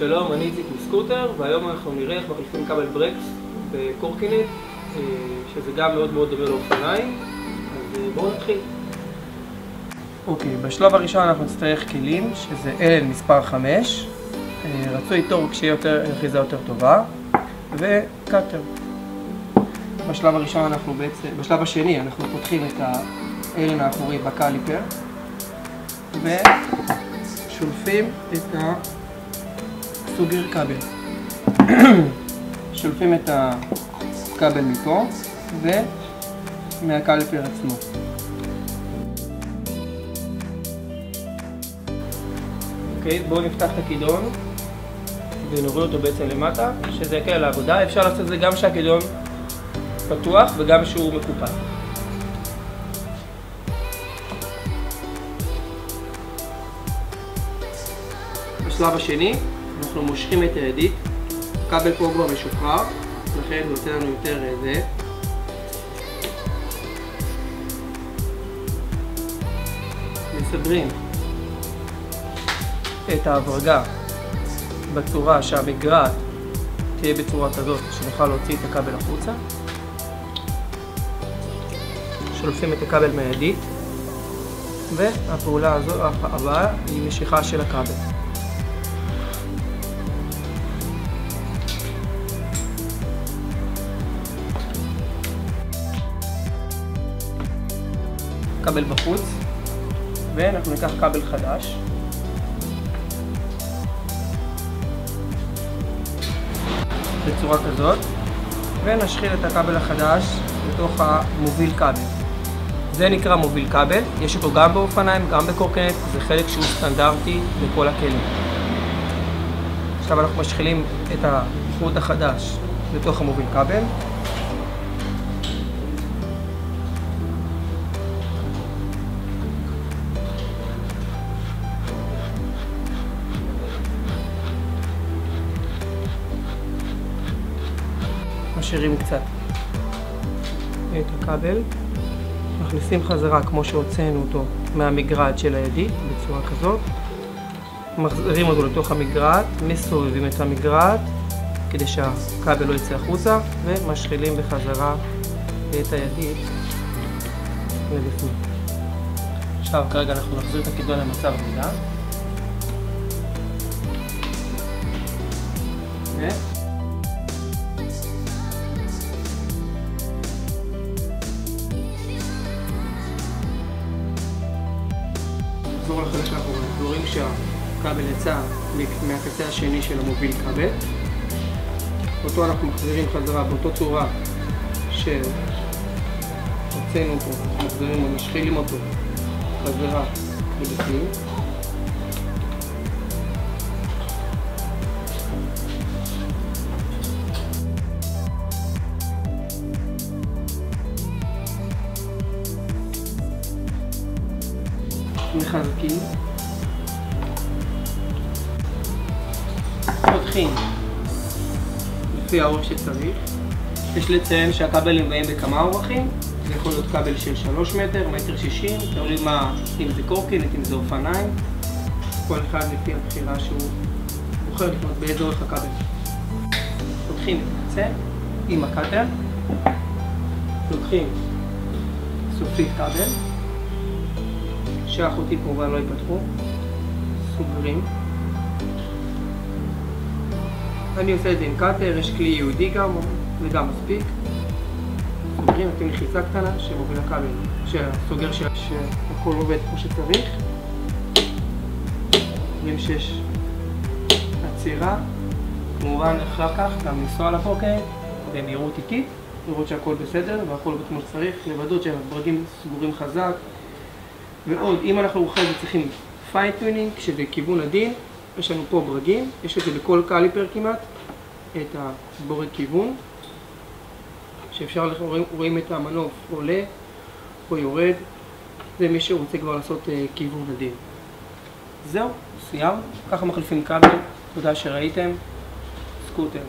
שלום, אני איציק מסקוטר, והיום אנחנו נראה איך מחליפים כבל ברקס בקורקינט, שזה גם מאוד מאוד דומה לאופניים, אז בואו נתחיל. אוקיי, בשלב הראשון אנחנו נצטרך כלים, שזה אלן מספר 5, רצוי טורק שיהיה אחיזה יותר טובה, וקאטר. בשלב השני אנחנו פותחים את האלן האחורי בקליפר, ושולפים את סוגר כבל. שולפים את הכבל מפה ומהקליפר עצמו. אוקיי, בואו נפתח את הכידון ונוריד אותו בעצם למטה, שזה יקל על העבודה. אפשר לעשות את זה גם שהכידון פתוח וגם שהוא מקופל. בשלב השני אנחנו מושכים את הידית, הכבל פה כבר משוחרר, לכן הוא נותן לנו יותר זה. מסדרים את ההברגה בצורה שהמגרעת תהיה בצורה כזאת שנוכל להוציא את הכבל החוצה. שולפים את הכבל מהידית, והפעולה הזו הבאה היא משיכה של הכבל. כבל בחוץ, ואנחנו ניקח כבל חדש. בצורה כזאת, ונשחיל את הכבל החדש לתוך המוביל כבל. זה נקרא מוביל כבל, יש אותו גם באופניים, גם בקורקינט, זה חלק שהוא סטנדרטי לכל הכלים. עכשיו אנחנו משחילים את החוט החדש לתוך המוביל כבל. משאירים קצת את הכבל, מכניסים חזרה כמו שהוצאנו אותו מהמגרעת של הידית בצורה כזאת, מחזירים אותו לתוך המגרעת, מסובבים את המגרעת כדי שהכבל לא יצא החוצה, ומשחילים בחזרה את הידית לבפנים. עכשיו כרגע אנחנו נחזיר את הכידון למצב עמידה, נחזור לחלק האחורי. אנחנו רואים שהכבל יצא מהקצה השני של המוביל כבל. אותו אנחנו מחזירים חזרה באותו צורה שהוצאנו אותו, מחזירים ומשחילים אותו חזרה לבפנים. מחזקים, פותחים לפי האורך שצריך. יש לציין שהכבלים באים בכמה אורכים, זה יכול להיות כבל של 3 מטר, 1.60 מטר, תלוי מה, אם זה קורקינט, אם זה אופניים, כל אחד לפי הבחירה שהוא בוחר לקנות באיזה אורך הכבל. פותחים את הקצה עם הקאטר, לוקחים סופית כבל, שהחוטים כמובן לא ייפתחו, סוגרים. אני עושה את זה עם קאטר, יש כלי ייעודי גם, זה גם מספיק. סוגרים, נותנים לחיצה קטנה שמוביל הכבל, שהסוגר שהכל עובד כמו שצריך. רואים שיש עצירה, כמובן אחר כך גם לנסוע על הקורקינט במהירות איטית, לראות שהכל בסדר והכל עובד כמו שצריך, לוודא שהברגים סגורים חזק. ועוד, אם אנחנו אחרי זה צריכים פיין-טיונינג, שזה כיוון עדין, יש לנו פה ברגים, יש את זה בכל קליפר כמעט, את הבורג כיוון, שאפשר, רואים את המנוף עולה או יורד, זה מי שרוצה כבר לעשות כיוון עדין. זהו, סיימנו, ככה מחליפים כבל, תודה שראיתם, סקוטר.